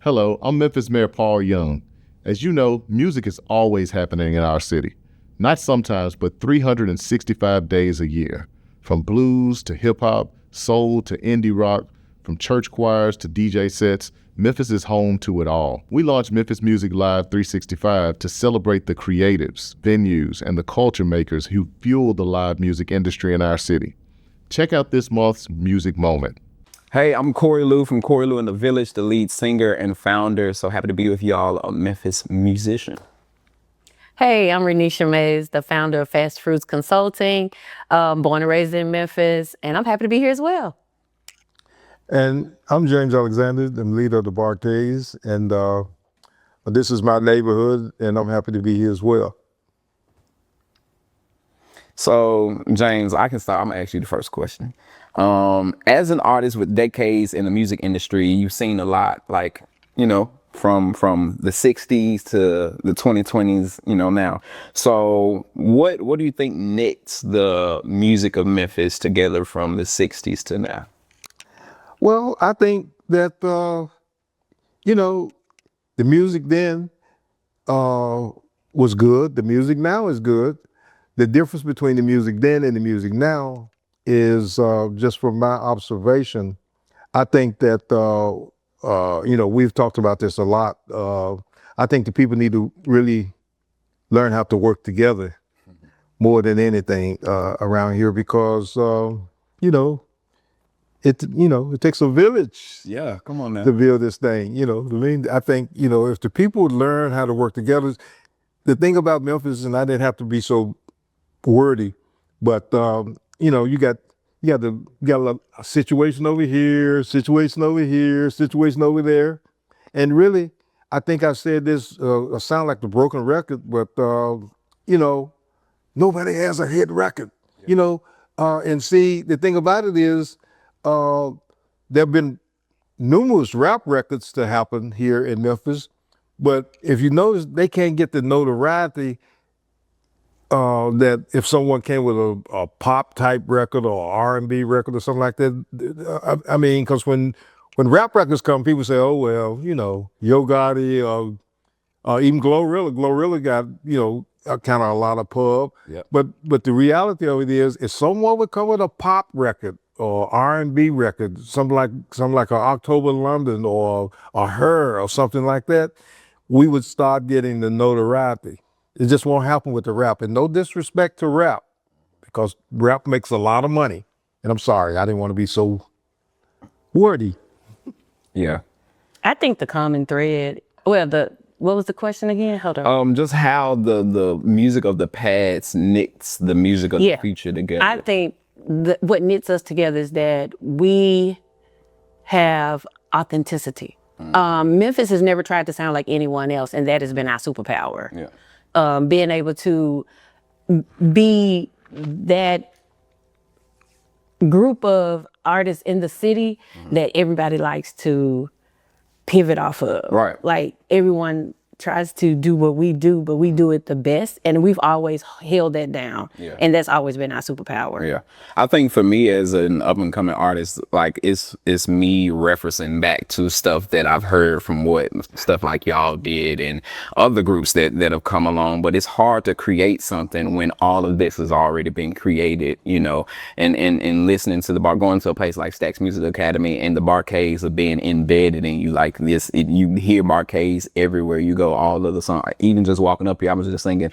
Hello, I'm Memphis Mayor Paul Young. As you know, music is always happening in our city. Not sometimes, but 365 days a year. From blues to hip hop, soul to indie rock, from church choirs to DJ sets, Memphis is home to it all. We launched Memphis Music Live 365 to celebrate the creatives, venues, and the culture makers who fuel the live music industry in our city. Check out this month's music moment. Hey, I'm Corey Lou from Corey Lou in the Village, the lead singer and founder. So happy to be with y'all, a Memphis musician. Hey, I'm Renisha Mayes, the founder of Fast Fruits Consulting, born and raised in Memphis, and I'm happy to be here as well. And I'm James Alexander, the leader of the Barcades, and this is my neighborhood, and I'm happy to be here as well. So, James, I can start. I'm gonna ask you the first question. As an artist with decades in the music industry, you've seen a lot, like, from the 60s to the 2020s, now. So what do you think knits the music of Memphis together from the 60s to now? Well, I think that, the music then was good. The music now is good. The difference between the music then and the music now is, just from my observation, I think that, we've talked about this a lot. I think the people need to really learn how to work together more than anything around here because, it takes a village. Yeah, come on now. To build this thing, I think, if the people learn how to work together, the thing about Memphis, and I didn't have to be so wordy, but you got a situation over here, situation over here, situation over there, and really, I think I said this. I sound like the broken record, but nobody has a hit record, and see, the thing about it is, there have been numerous rap records to happen here in Memphis, but if you notice, they can't get the notoriety that if someone came with a pop type record or R&B record or something like that. I mean, because when rap records come, people say, oh, well, Yo Gotti or even Glorilla got, kind of a lot of pub. Yep. But the reality of it is, if someone would come with a pop record or R&B record, something like a October London or a Her or something like that, we would start getting the notoriety. It just won't happen with the rap. And no disrespect to rap, because rap makes a lot of money. And I'm sorry, I didn't want to be so wordy. Yeah. I think the common thread, what was the question again? Hold on. Just how the music of the past knits the music of the future together. I think what knits us together is that we have authenticity. Memphis has never tried to sound like anyone else, and that has been our superpower. Yeah. Being able to be that group of artists in the city that everybody likes to pivot off of. Right. Like, everyone tries to do what we do, but we do it the best, and we've always held that down. Yeah. And that's always been our superpower. Yeah, I think for me as an up and coming artist, like it's me referencing back to stuff that I've heard from stuff like y'all did and other groups that have come along. But it's hard to create something when all of this has already been created, and listening to going to a place like Stax Music Academy and the Barcades are being embedded in you like this. You hear Barcades everywhere you go. All of the songs, even just walking up here, I was just singing,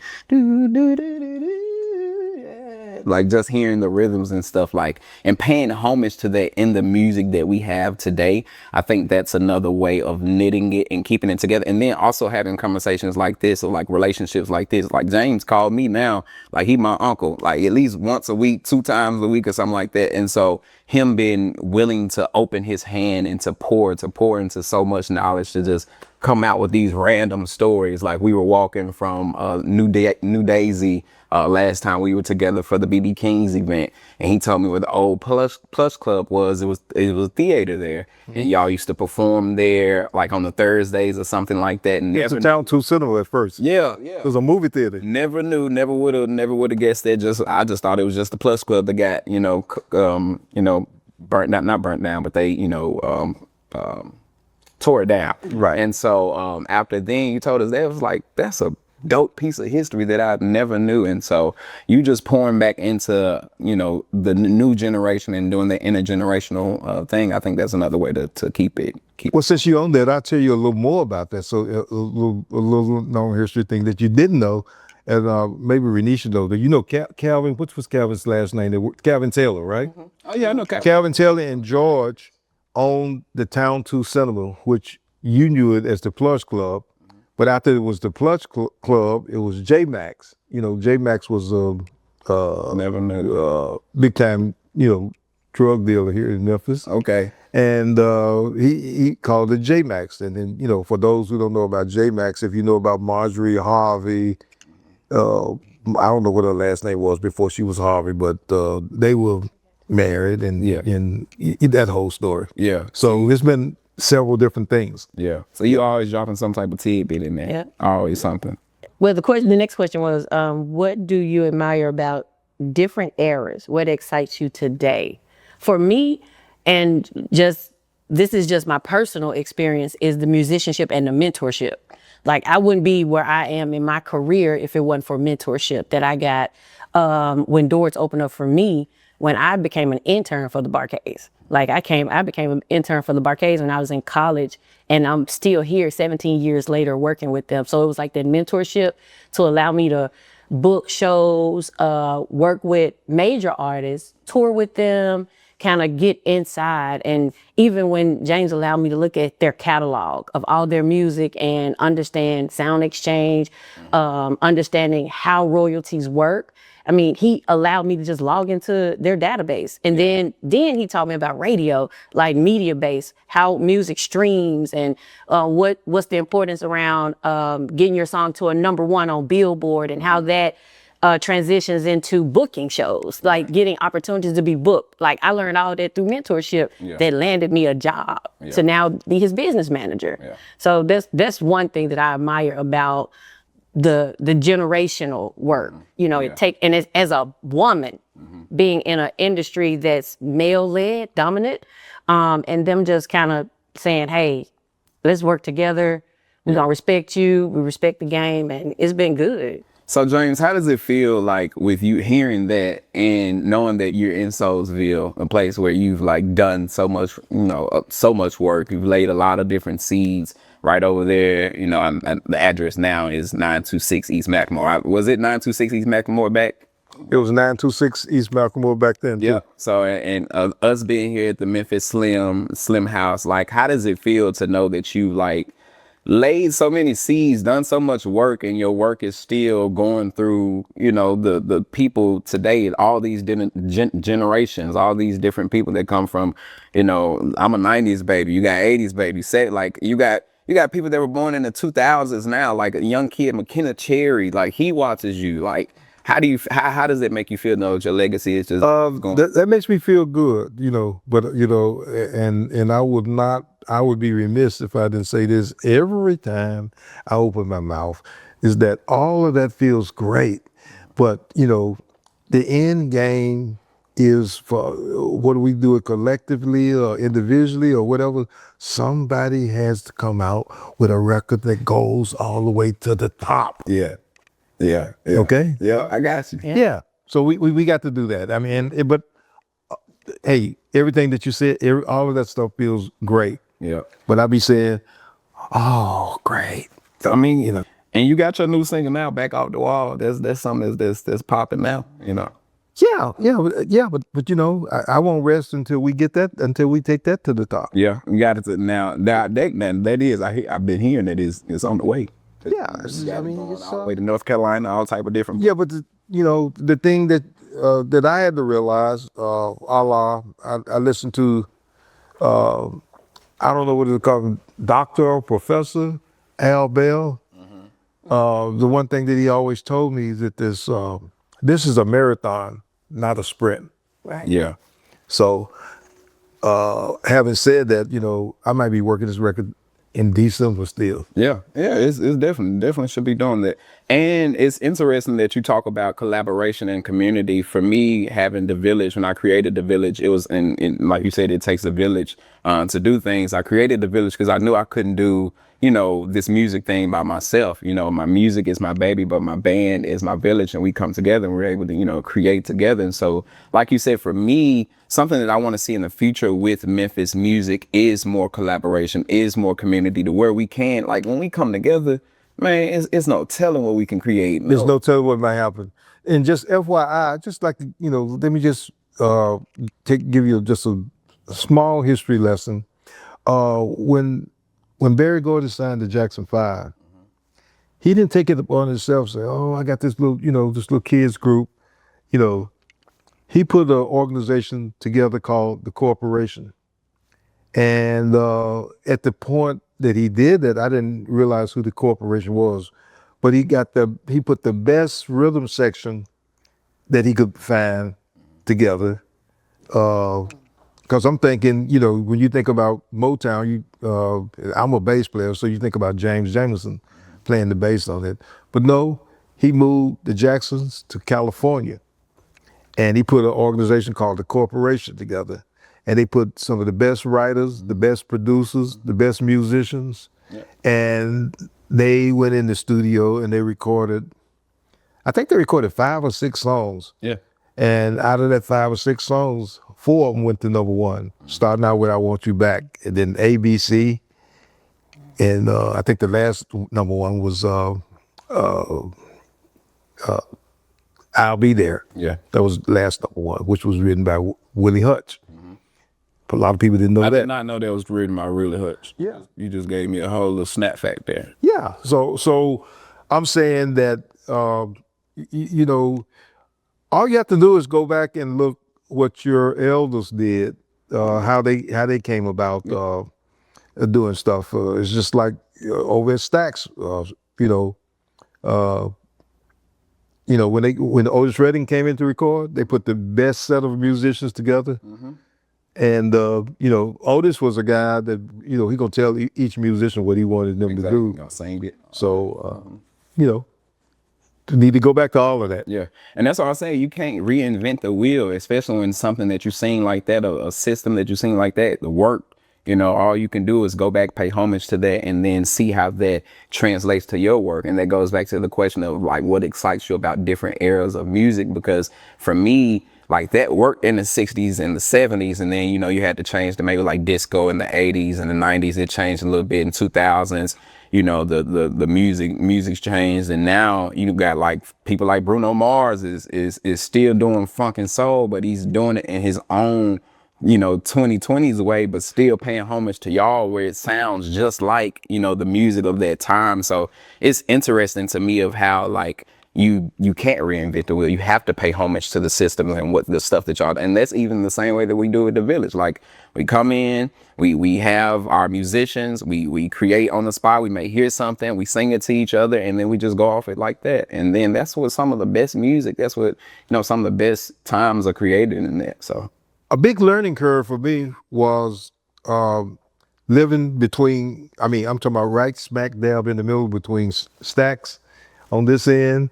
like just hearing the rhythms and stuff, like, and paying homage to that in the music that we have today. I think that's another way of knitting it and keeping it together. And then also having conversations like this, or like relationships like this. Like James called me now, like he my uncle, like at least once a week, 2 times a week or something like that. And so him being willing to open his hand and to pour into so much knowledge, to just come out with these random stories. Like we were walking from New Daisy last time we were together for the BB King's event, and he told me where the old plush club was. It was a theater there, and y'all used to perform there like on the Thursdays or something like that. And It's a Town 2 Cinema at first. Yeah. It was a movie theater. Never knew, never would have guessed that. I just thought it was just the plush club that got, not burnt down, but they, tore it down. Right. And so after then you told us that, it was like, that's a dope piece of history that I never knew. And so you just pouring back into, you know, the new generation and doing the intergenerational thing. I think that's another way to keep it. Well, since you own that, I'll tell you a little more about that. So a little known history thing that you didn't know, and maybe Renisha knows. You know Calvin, what was Calvin's last name? Calvin Taylor, right? Oh yeah, I know Cap. Calvin Taylor and George owned the Town 2 Cinema, which you knew it as the Plush Club. But after it was the Plush Club, it was J Max. You know, J Max was Never knew. big time, you know, drug dealer here in Memphis. Okay. And he called it J Max. And then, you know, for those who don't know about J Max, if you know about Marjorie Harvey, I don't know what her last name was before she was Harvey, but they were married and that whole story. Yeah. So it's been several different things. Yeah. So you always dropping some type of tidbit in there. Yeah. Always something. Well, the next question was, what do you admire about different eras? What excites you today? For me, and this is just my personal experience, is the musicianship and the mentorship. Like, I wouldn't be where I am in my career if it wasn't for mentorship that I got when doors opened up for me when I became an intern for the Barcades. Like, I became an intern for the Barcades when I was in college, and I'm still here 17 years later working with them. So it was like that mentorship to allow me to book shows, work with major artists, tour with them, kind of get inside. And even when James allowed me to look at their catalog of all their music and understand sound exchange, understanding how royalties work, I mean, he allowed me to just log into their database. And then he taught me about radio, like media base, how music streams, and what's the importance around getting your song to a #1 on Billboard, and how that transitions into booking shows, like getting opportunities to be booked. Like, I learned all that through mentorship that landed me a job to now be his business manager. Yeah. So that's one thing that I admire about the generational work. You know, and as a woman being in an industry that's male led, dominant, and them just kind of saying, hey, let's work together. We're gonna respect you. We respect the game, and it's been good. So James, how does it feel like with you hearing that and knowing that you're in Soulsville, a place where you've like done so much, you know, so much work, you've laid a lot of different seeds right over there, you know, and the address now is 926 East Macklemore. Was it 926 East Macklemore back? It was 926 East Macklemore back then. Yeah. Too. So, and us being here at the Memphis Slim House, like, how does it feel to know that you like laid so many seeds, done so much work, and your work is still going through, you know, the people today, all these different generations, all these different people that come from, you know, I'm a 90s baby, you got 80s baby, say, like, you got people that were born in the 2000s now, like a young kid, McKenna Cherry, like, he watches you. Like, how does it make you feel, know that your legacy is just going? That makes me feel good, you know, but, you know, and I would be remiss if I didn't say this every time I open my mouth, is that all of that feels great. But, you know, the end game is for whether we do it collectively or individually or whatever, somebody has to come out with a record that goes all the way to the top. Yeah. Okay? Yeah, I got you. Yeah. So we got to do that. I mean, but hey, everything that you said, all of that stuff feels great. Yeah. But I be saying, oh, great. I mean, you know. And you got your new single now, Back Off the Wall. That's something that's popping now, you know. Yeah, but you know, I won't rest until we take that to the top. Yeah, you got it now. That is, I've been hearing that it's on the way. Yeah, I mean, it's all the way to North Carolina, all type of different. Yeah, but you know, the thing that I had to realize, I listened to, I don't know what it's called, Doctor or Professor Al Bell. The one thing that he always told me is that this is a marathon, not a sprint. Right. Yeah. So, having said that, you know, I might be working this record indecent, but still. Yeah, it's definitely should be doing that. And it's interesting that you talk about collaboration and community. For me, having the village, when I created the village, it was in like you said, it takes a village to do things. I created the village because I knew I couldn't do, this music thing by myself. My music is my baby, but my band is my village, and we come together and we're able to, create together. And so, like you said, for me, something that I want to see in the future with Memphis music is more collaboration, is more community, to where we can, like, when we come together, man, it's no telling what we can create. There's no telling what might happen. And just FYI, just like, let me just give you just a small history lesson. When Barry Gordy signed the Jackson 5, he didn't take it upon himself to say, oh, I got this little kids group. He put an organization together called the Corporation. And at the point that he did that, I didn't realize who the Corporation was. But he put the best rhythm section that he could find together. Because I'm thinking, when you think about Motown, I'm a bass player, so you think about James Jamerson playing the bass on it. But no, he moved the Jacksons to California, and he put an organization called the Corporation together. And they put some of the best writers, the best producers, the best musicians, and they went in the studio and they recorded, I think they recorded 5 or 6 songs. Yeah. And out of that 5 or 6 songs, 4 of them went to #1, starting out with I Want You Back, and then ABC. And I think the last #1 was I'll Be There. Yeah. That was the last #1, which was written by Willie Hutch. But a lot of people didn't know I that. did not know that was written by Willie Hutch. Yeah. You just gave me a whole little snap fact there. Yeah. So I'm saying that, all you have to do is go back and look what your elders did, how they came about doing stuff. It's just like over at Stax, when Otis Redding came in to record, they put the best set of musicians together. And Otis was a guy that he gonna tell each musician what he wanted them to do. Gonna sing it. So need to go back to all of that. Yeah, and that's all I say. You can't reinvent the wheel, especially when something that you sing like that, a system that you sing like that, the work. All you can do is go back, pay homage to that, and then see how that translates to your work. And that goes back to the question of like what excites you about different eras of music. Because for me, like that worked in the 60s and the 70s, and then you had to change to maybe like disco in the 80s and the 90s. It changed a little bit in 2000s. The music's changed, and now you got like people like Bruno Mars is still doing funk and soul, but he's doing it in his own 2020s way, but still paying homage to y'all, where it sounds just like the music of that time. So it's interesting to me of how like you can't reinvent the wheel. You have to pay homage to the system and what the stuff that y'all, and that's even the same way that we do at the village. Like we come in, we have our musicians, we create on the spot, we may hear something, we sing it to each other, and then we just go off it like that. And then that's what some of the best music, that's what some of the best times are created in that. So a big learning curve for me was living between, I'm talking about right smack dab in the middle between Stax on this end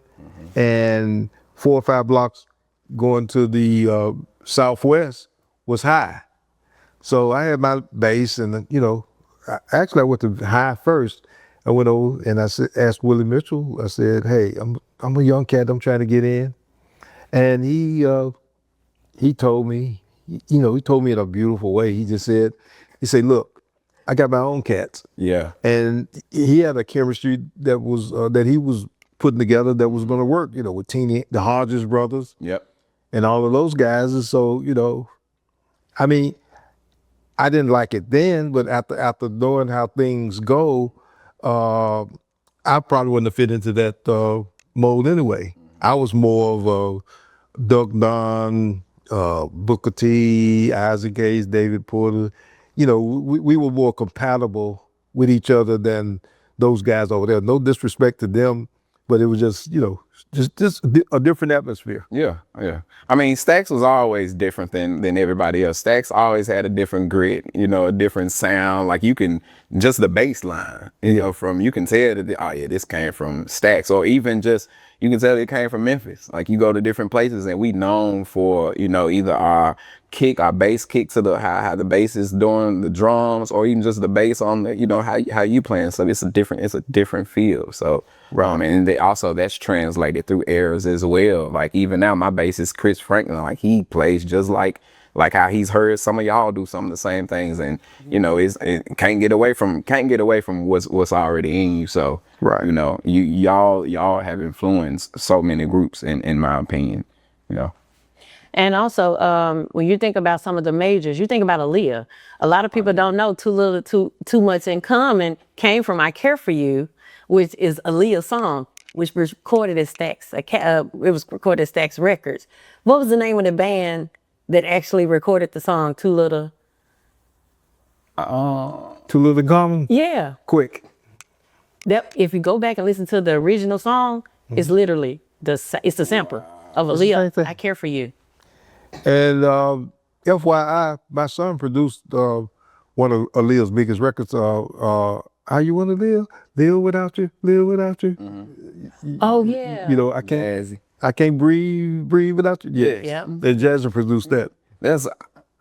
and 4 or 5 blocks going to the southwest was high. So I had my bass and, actually I went to high first. I went over and I asked Willie Mitchell, I said, hey, I'm a young cat, I'm trying to get in. And he told me, he told me in a beautiful way. He said, look, I got my own cats. yeah. And he had a chemistry that was that he was putting together that was going to work, with the Hodges brothers. Yep. And all of those guys. And so, I didn't like it then, but after knowing how things go, I probably wouldn't have fit into that mold anyway. I was more of a Duck Don, Booker T, Isaac Hayes, David Porter. We were more compatible with each other than those guys over there. No disrespect to them, but it was just, you know, just a different atmosphere. Yeah, yeah. I mean, Stax was always different than everybody else. Stax always had a different grit, you know, a different sound. Like you can just the bass line, you know, from you can tell that oh yeah, this came from Stax, or even just you can tell it came from Memphis. Like you go to different places and we known for, you know, either our bass kick to the how the bass is doing the drums, or even just the bass on the, you know, how you playing. So it's a different feel. So and they also that's translated through eras as well. Like even now my bassist Chris Franklin, like he plays just like how he's heard some of y'all do some of the same things, and you know it can't get away from what's already in you. So you know y'all have influenced so many groups in my opinion, you know. And also, when you think about some of the majors, you think about Aaliyah. A lot of people don't know Too Little, Too Much in Common came from I Care For You, which is Aaliyah's song, which was recorded at Stax. It was recorded at Stax Records. What was the name of the band that actually recorded the song Too Little? Too Little in Common? Yeah. Quick. That if you go back and listen to the original song, it's literally it's the sample of Aaliyah, I Care For You. And FYI, my son produced one of Aaliyah's biggest records, How You Want to Live? Live Without You, Live Without You. Oh, yeah. You know, I can't breathe without you. Yeah. Yeah. And Jazzy produced that.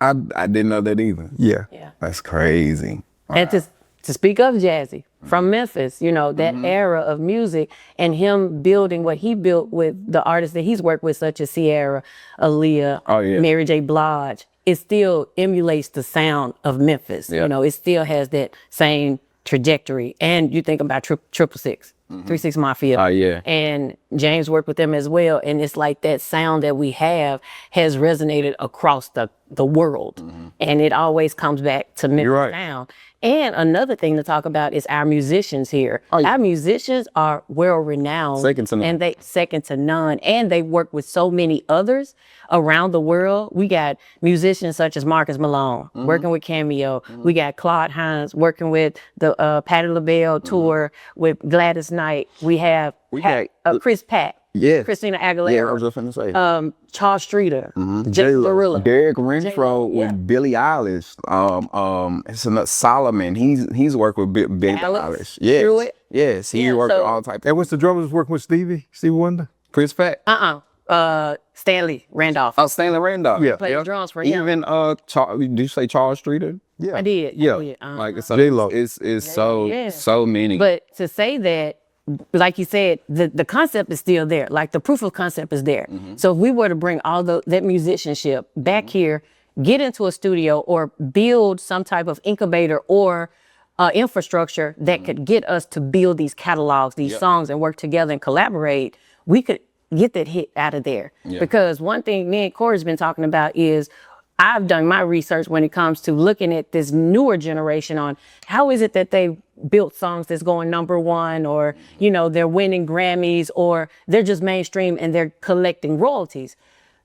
I didn't know that either. Yeah. Yeah. That's crazy. And to speak of Jazzy from Memphis, you know, that era of music and him building what he built with the artists that he's worked with, such as Sierra, Aaliyah, Mary J. Blige, it still emulates the sound of Memphis. You know, it still has that same trajectory. And you think about Triple Six, 3 6 Mafia. And James worked with them as well. And it's like that sound that we have has resonated across the world. And it always comes back to Memphis sound. And another thing to talk about is our musicians here. Our musicians are well renowned. Second to none. And second to none. And they work with so many others around the world. We got musicians such as Marcus Malone working with Cameo. We got Claude Hines working with the Patti LaBelle tour with Gladys Knight. We have Chris Pratt. Yeah. Christina Aguilera. Yeah, I was just finna say. Charles Streeter. Jason Derulo. Derek Renfro with Billie Eilish. It's another Solomon. He's worked with Billie Eilish. Yes. Druid. Yes. He worked with all types. And what's the drummers working with Stevie Wonder? Chris Pratt. Stanley Randolph. Oh, Stanley Randolph. Yeah. Played drums for him. Even did you say Charles Streeter? Yeah. I did. Yeah. Oh, yeah. Like it's J-Lo. so many. But to say that, like you said, the concept is still there. Like the proof of concept is there. So if we were to bring all that musicianship back here, get into a studio or build some type of incubator or infrastructure that could get us to build these catalogs, these songs, and work together and collaborate, we could get that hit out of there. Because one thing me and Corey's been talking about is I've done my research when it comes to looking at this newer generation on how is it that they built songs that's going #1, or, you know, they're winning Grammys, or they're just mainstream and they're collecting royalties.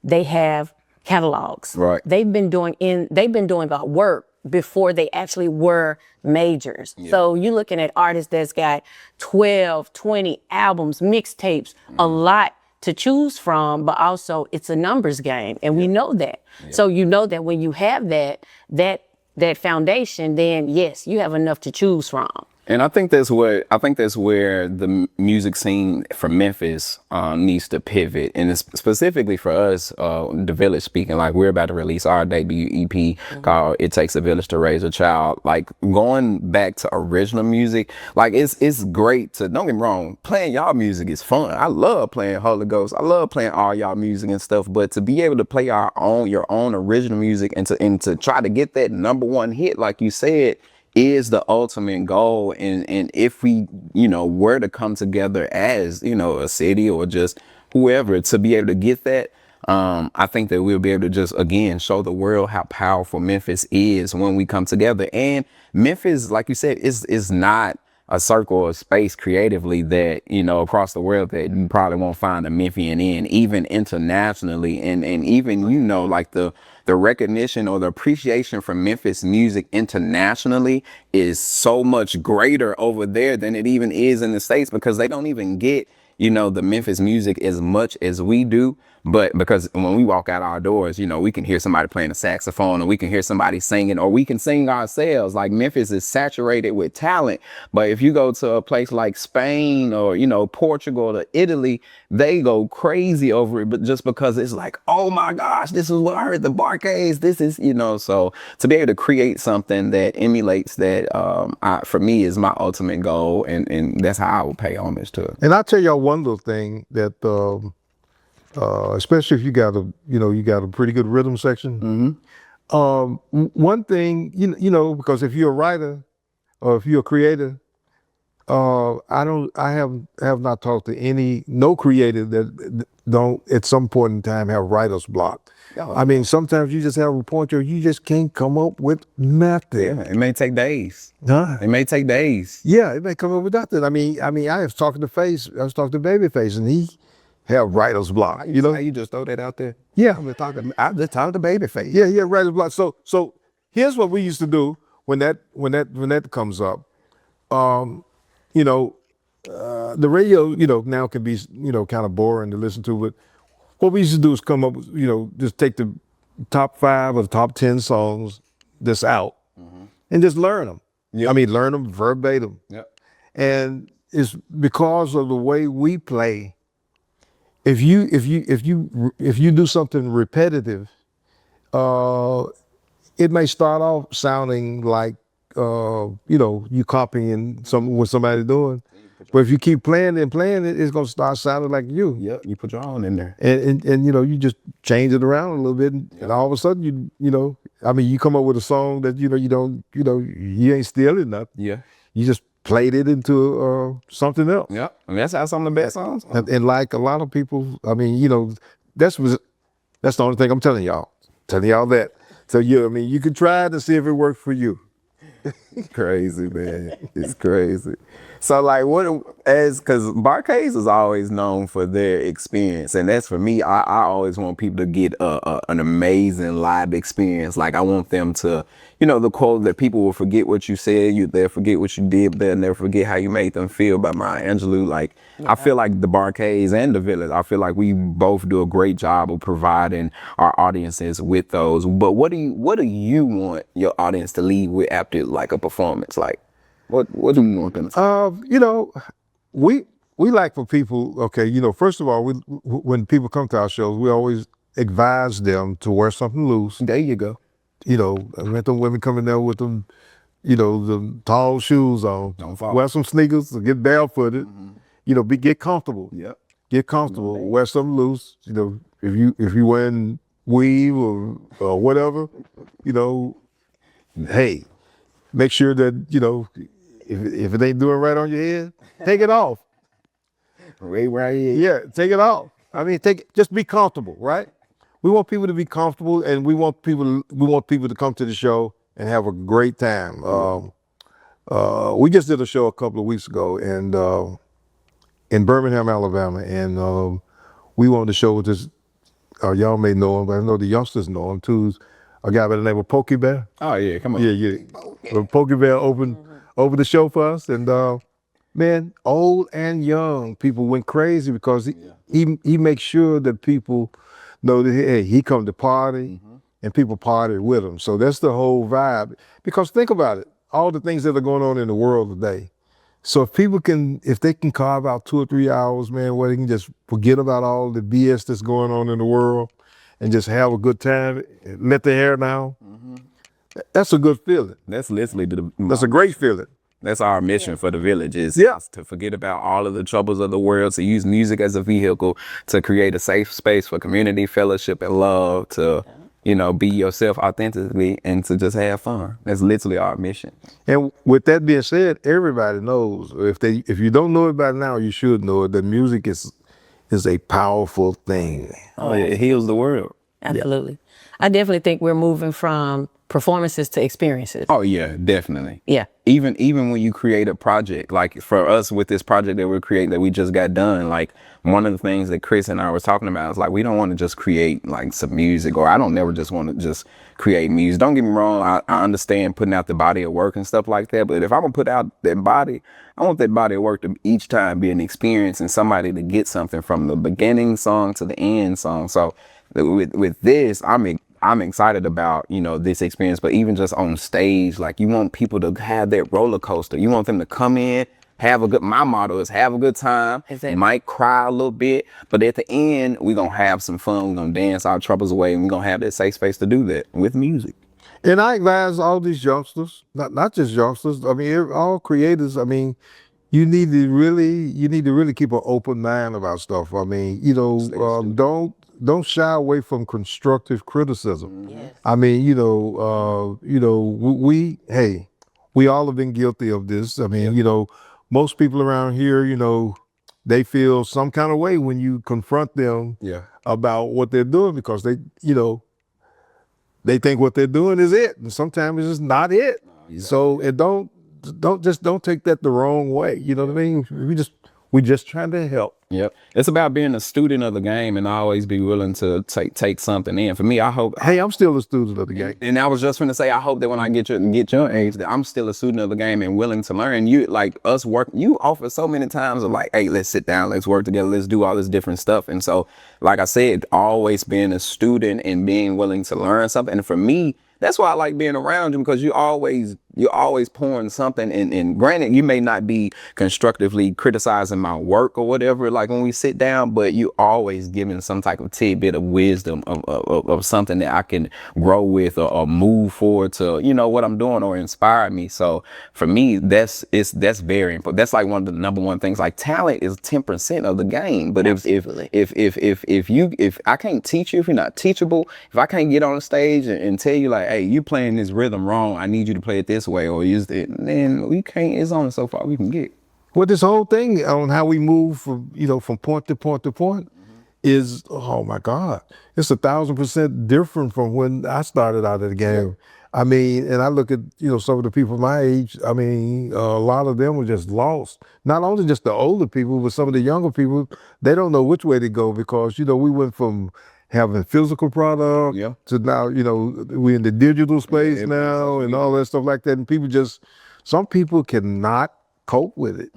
They have catalogs. Right. They've been doing the work before they actually were majors. So you're looking at artists that's got 12, 20 albums, mixtapes, a lot to choose from, but also it's a numbers game, and we know that. So you know that when you have that foundation, then yes, you have enough to choose from. And I think that's where the music scene for Memphis needs to pivot, and it's specifically for us, the Village speaking. Like we're about to release our debut EP called "It Takes a Village to Raise a Child." Like going back to original music, like it's great to, don't get me wrong, playing y'all music is fun. I love playing Holy Ghost. I love playing all y'all music and stuff. But to be able to play your own original music and to try to get that #1 hit, like you said, is the ultimate goal. And if we, you know, were to come together as, you know, a city or just whoever to be able to get that, I think that we'll be able to just, again, show the world how powerful Memphis is when we come together. And Memphis, like you said, is not a circle or space creatively that, you know, across the world that you probably won't find a Memphian in, even internationally. And even, you know, like the the recognition or the appreciation for Memphis music internationally is so much greater over there than it even is in the States, because they don't even get, you know, the Memphis music as much as we do. But because when we walk out our doors, you know, we can hear somebody playing a saxophone, or we can hear somebody singing, or we can sing ourselves. Like, Memphis is saturated with talent. But if you go to a place like Spain, or, you know, Portugal or Italy, they go crazy over it. But just because it's like, oh my gosh, this is what I heard, the Barcades, this is, you know. So to be able to create something that emulates that, for me, is my ultimate goal. And that's how I will pay homage to it. And I'll tell y'all one little thing that, especially if you got a pretty good rhythm section. One thing, you know, because if you're a writer or if you're a creator, I have not talked to no creator that don't at some point in time have writer's block. I mean, sometimes you just have a point where you just can't come up with nothing. Yeah, it may take days. Huh? It may take days. Yeah, it may come up with nothing. I mean, I was talking to Babyface, and he have writer's block. You know, you just throw that out there. Yeah, I'm just talking to Babyface. yeah, writer's block. So here's what we used to do when that comes up. You know, the radio, you know, now can be, you know, kind of boring to listen to, but what we used to do is come up with, you know, just take the top 5 or the top 10 songs that's out and just learn them. Yep. I mean, learn them verbatim. Yep. And it's because of the way we play. If you do something repetitive, it may start off sounding like, you know, you copying what somebody's doing. But if you keep playing it, it's gonna start sounding like you. Yep, you put your own in there. And you know, you just change it around a little bit, and all of a sudden you know, I mean, you come up with a song that you ain't stealing nothing. Yeah. You just played it into something else. Yep. I mean, that's how some of the best songs are. And like a lot of people, I mean, you know, that's the only thing I'm telling y'all. Telling y'all that. So I mean, you can try to see if it works for you. Crazy, man. It's crazy. So like, because Barcades is always known for their experience, and that's for me. I always want people to get an amazing live experience. Like, I want them to, you know, the quote that people will forget what you said, they'll forget what you did, but they'll never forget how you made them feel, by Maya Angelou. Like, I feel like the Barcades and the Village, I feel like we both do a great job of providing our audiences with those. But what do you want your audience to leave with after like a performance? Like, what do you want them to? You know, we like for people. Okay, you know, first of all, when people come to our shows, we always advise them to wear something loose. There you go. You know, let them women come in there with them, you know, the tall shoes on. Don't fall. Wear some sneakers, get barefooted. You know, get comfortable. Yep. Get comfortable. Wear something loose. You know, if you wearing weave or whatever, you know, hey, make sure that, you know, if it ain't doing right on your head, take it off. Right here. Yeah, take it off. I mean, just be comfortable, right? We want people to be comfortable, and we want people to come to the show and have a great time. We just did a show a couple of weeks ago, and in Birmingham, Alabama, and we wanted to show with this. Y'all may know him, but I know the youngsters know him too. A guy by the name of Pokey Bear. Oh yeah, come on. Yeah. Pokey Bear opened the show for us, and man, old and young people went crazy because he makes sure that people know that, hey, he come to party, and people party with him. So that's the whole vibe. Because think about it, all the things that are going on in the world today. So if they can carve out 2 or 3 hours, man, where they can just forget about all the BS that's going on in the world and just have a good time, let their hair down, that's a good feeling. That's literally That's a great feeling. That's our mission for the Village is to forget about all of the troubles of the world, to use music as a vehicle to create a safe space for community, fellowship, and love, to, you know, be yourself authentically and to just have fun. That's literally our mission. And with that being said, everybody knows, if you don't know it by now, you should know it, that music is a powerful thing. Oh, it heals the world. Absolutely. I definitely think we're moving from performances to experiences. Oh yeah, definitely. Yeah. Even when you create a project, like for us with this project that we're creating that we just got done, like one of the things that Chris and I was talking about is like we don't want to just create like some music, or I don't never just want to just create music. Don't get me wrong, I understand putting out the body of work and stuff like that, but if I'm gonna put out that body, I want that body of work to each time be an experience and somebody to get something from the beginning song to the end song. So with this, I'm excited about, you know, this experience, but even just on stage, like you want people to have that roller coaster. You want them to come in, my motto is have a good time. Exactly. Might cry a little bit, but at the end, we're going to have some fun. We're going to dance our troubles away, and we're going to have that safe space to do that with music. And I advise all these youngsters, not just youngsters. I mean, all creators. I mean, you need to really keep an open mind about stuff. I mean, you know, don't shy away from constructive criticism. Yes. I mean, we all have been guilty of this. I mean, you know, most people around here, you know, they feel some kind of way when you confront them about what they're doing, because they, you know, they think what they're doing is it, and sometimes it's just not it. So it don't take that the wrong way. You know what I mean? We just trying to help. Yep. It's about being a student of the game and always be willing to take something in. For me, I hope. Hey, I'm still a student of the game. And I was just going to say, I hope that when I get your age, that I'm still a student of the game and willing to learn. You, like us work, you offer so many times of like, hey, let's sit down, let's work together, let's do all this different stuff. And so, like I said, always being a student and being willing to learn something. And for me, that's why I like being around you, because you're always pouring something. And granted, you may not be constructively criticizing my work or whatever, like when we sit down, but you always giving some type of tidbit of wisdom of something that I can grow with or move forward to, you know, what I'm doing or inspire me. So for me, that's very important. That's like one of the number one things. Like talent is 10% of the game. But if I can't teach you, if you're not teachable, if I can't get on the stage and tell you like, hey, you playing this rhythm wrong, I need you to play it this way, or use it, then we can't. It's only so far we can get. Well, this whole thing on how we move from point to point to point is, oh my God, it's 1,000% different from when I started out of the game. I mean, and I look at, you know, some of the people my age, I mean, a lot of them were just lost. Not only just the older people, but some of the younger people, they don't know which way to go, because, you know, we went from having physical product to now, you know, we're in the digital space now and all that stuff like that. And some people cannot cope with it.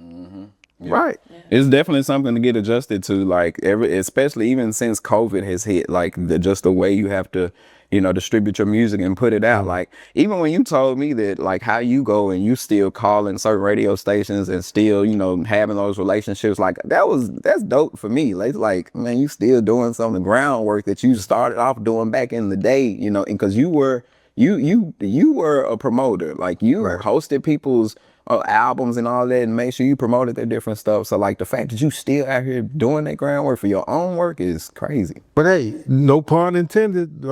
Right. It's definitely something to get adjusted to, like especially even since COVID has hit, like just the way you have to, you know, distribute your music and put it out. Like even when you told me that, like how you go and you still calling certain radio stations and still, you know, having those relationships, like that's dope for me. Like, man, you still doing some of the groundwork that you started off doing back in the day, you know, and because you were a promoter, like you hosted people's albums and all that, and make sure you promoted their different stuff. So like the fact that you still out here doing that groundwork for your own work is crazy. But hey, no pun intended.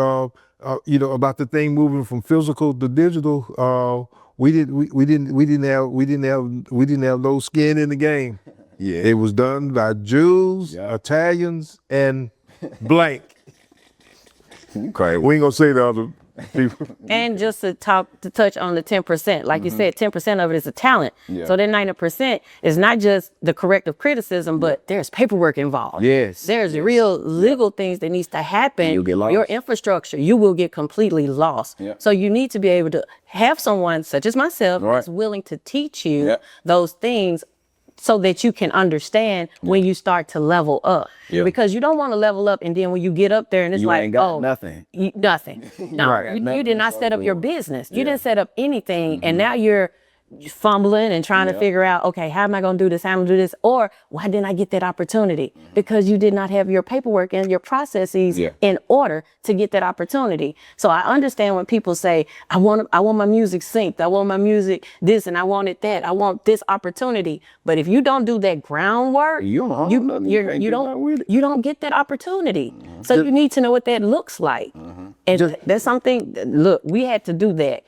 You know, about the thing moving from physical to digital. We didn't have no skin in the game. Yeah, it was done by Jews, Italians, and blank. Crazy. We ain't gonna say the other people. And just to touch on the 10%, like you said, 10% of it is a talent. So that 90% is not just the corrective criticism, but there's paperwork involved. Yes. There's real legal things that needs to happen. You'll get lost. Your infrastructure, you will get completely lost. So you need to be able to have someone such as myself that's willing to teach you those things, so that you can understand when you start to level up. Because you don't want to level up and then when you get up there and it's you like, ain't got oh, nothing. Nothing. No, you did not set up your business. You didn't set up anything. And now you're fumbling and trying to figure out, okay, how am I going to do this? How am I going to do this? Or why didn't I get that opportunity? Because you did not have your paperwork and your processes in order to get that opportunity. So I understand when people say, I want my music synced. I want my music this and I want it that. I want this opportunity. But if you don't do that groundwork, you don't get that opportunity. So you need to know what that looks like. And that's something, look, we had to do that.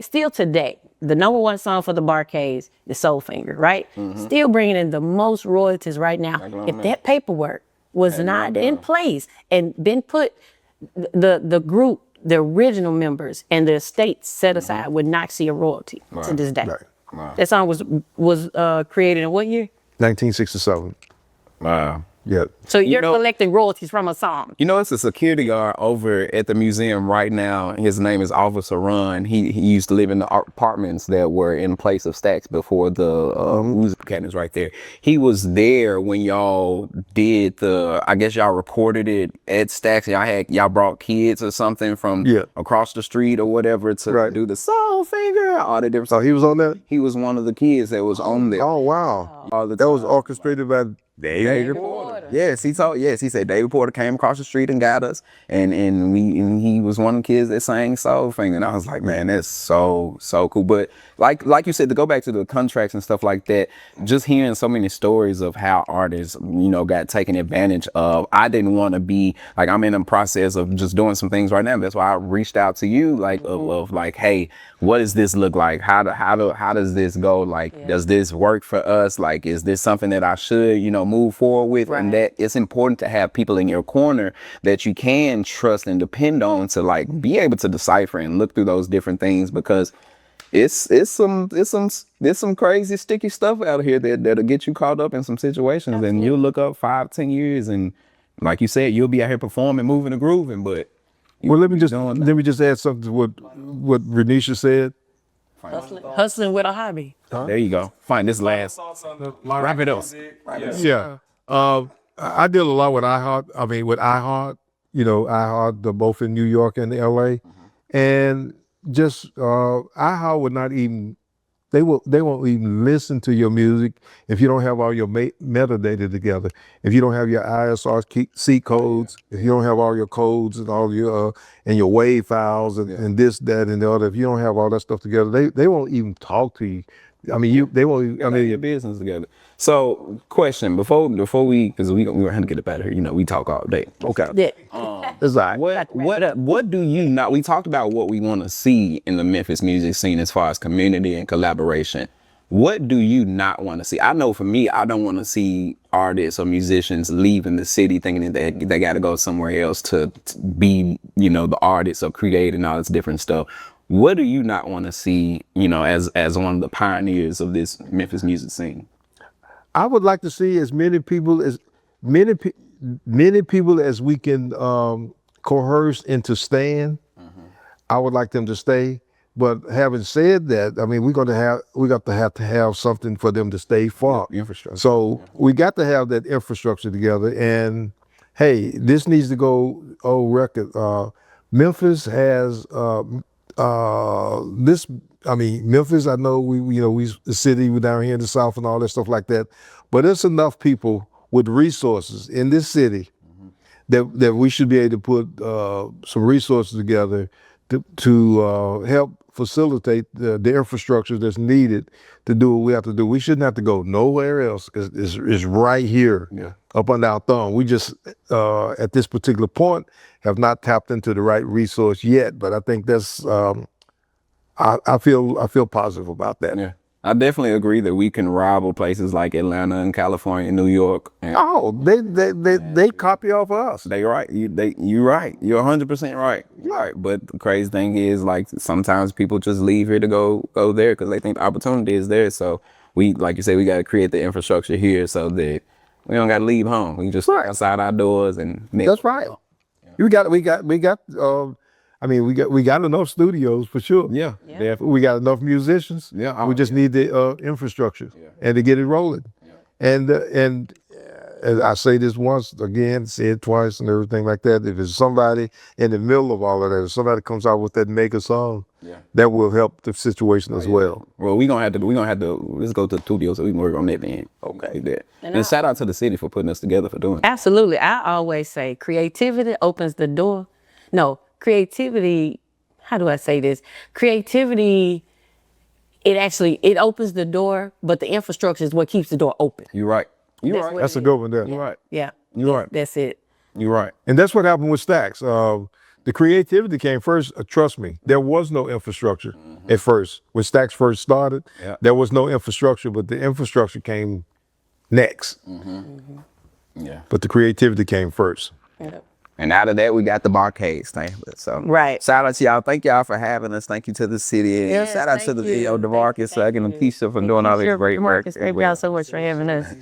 Still today, the number one song for the Barcades is Soul Finger, right? Still bringing in the most royalties right now. If that paperwork was not in place and been put the group, the original members and the estate set aside would not see a royalty to this day. Right. That song was created in what year? 1967. Wow. Yeah. So you're know- collecting royalties from a song. You know, it's a security guard over at the museum right now. His name is Officer Ron. He used to live in the apartments that were in place of Stax before the music cabinets right there. He was there when y'all did I guess y'all reported it at Stax. Y'all brought kids or something from across the street or whatever to do the soul finger, all the different So he was on that? He was one of the kids that was on there. Oh, wow. All the That was time. orchestrated by David Porter. Yes, he said David Porter came across the street and got us, and he was one of the kids that sang Soul Finger, and I was like, man, that's so cool. But like you said, to go back to the contracts and stuff like that, just hearing so many stories of how artists, got taken advantage of. I didn't want to be like, I'm in the process of just doing some things right now. That's why I reached out to you, like of like, hey, what does this look like? How does this go? Like, does this work for us? Like, is this something that I should, move forward with? And that it's important to have people in your corner that you can trust and depend on to like be able to decipher and look through those different things, because it's some crazy sticky stuff out here that'll get you caught up in some situations. Absolutely. And you'll look up 5-10 years and like you said, you'll be out here performing, moving and grooving, but let me just add something to what Renisha said. Hustling with a hobby. There you go. Fine, this last. Wrap it up. Yeah. I deal a lot with iHeart. iHeart, they're both in New York and LA. And just iHeart would not even, they won't even listen to your music if you don't have all your metadata together. If you don't have your ISRC codes, if you don't have all your codes and all your and your WAV files and this, that, and the other, if you don't have all that stuff together, they won't even talk to you. I mean, they won't. Your business together. So, question before we, because we were going to get up out of here. We talk all day. Okay. That's all right. What do you not? We talked about what we want to see in the Memphis music scene as far as community and collaboration. What do you not want to see? I know for me, I don't want to see artists or musicians leaving the city thinking that they got to go somewhere else to be, the artists or create and all this different stuff. What do you not want to see, as one of the pioneers of this Memphis music scene? I would like to see as many people as we can coerce into staying. I would like them to stay. But having said that, I mean, we got to have something for them to stay for. Infrastructure. So we got to have that infrastructure together. And hey, this needs to go on record. Memphis has Memphis, I know we the city, we're down here in the South and all that stuff like that, but there's enough people with resources in this city that we should be able to put some resources together to help facilitate the infrastructure that's needed to do what we have to do. We shouldn't have to go nowhere else. It's right here, up under our thumb. We just, at this particular point, have not tapped into the right resource yet. But I think that's, I feel positive about that. Yeah, I definitely agree that we can rival places like Atlanta and California and New York. And they copy off of us. You're right. You're right. You're 100% right. Right. But the crazy thing is, like, sometimes people just leave here to go there because they think the opportunity is there. So we, like you say, we got to create the infrastructure here so that we don't got to leave home. We can just stay outside our doors and mix. That's right. We got. We got enough studios for sure. Yeah. We got enough musicians. Yeah. We just need the infrastructure and to get it rolling. Yeah. And as I say this once again, say it twice and everything like that. If it's somebody in the middle of all of that, if somebody comes out with that mega song, that will help the situation as well. Well, we're gonna have to let's go to the studio so we can work on that then. Okay. And shout out to the city for putting us together for doing it. Absolutely. I always say creativity opens the door. No, creativity, how do I say this? Creativity, it opens the door, but the infrastructure is what keeps the door open. You're right. That's a good one there. You're right. Yeah. You're right. That's it. You're right. And that's what happened with Stax. The creativity came first. Trust me, there was no infrastructure at first. When Stax first started, there was no infrastructure, but the infrastructure came next. Yeah. But the creativity came first. Yeah. And out of that, we got the barcades. So Right. shout out to y'all. Thank y'all for having us. Thank you to the city. And Yes, shout out to thank the you. DeMarcus, Thank and you. Keisha for doing all this great work. Thank y'all so much for having us.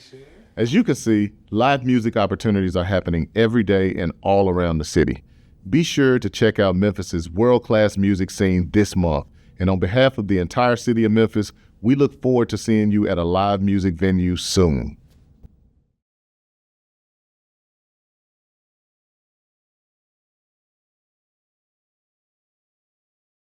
As you can see, live music opportunities are happening every day and all around the city. Be sure to check out Memphis's world-class music scene this month. And on behalf of the entire city of Memphis, we look forward to seeing you at a live music venue soon.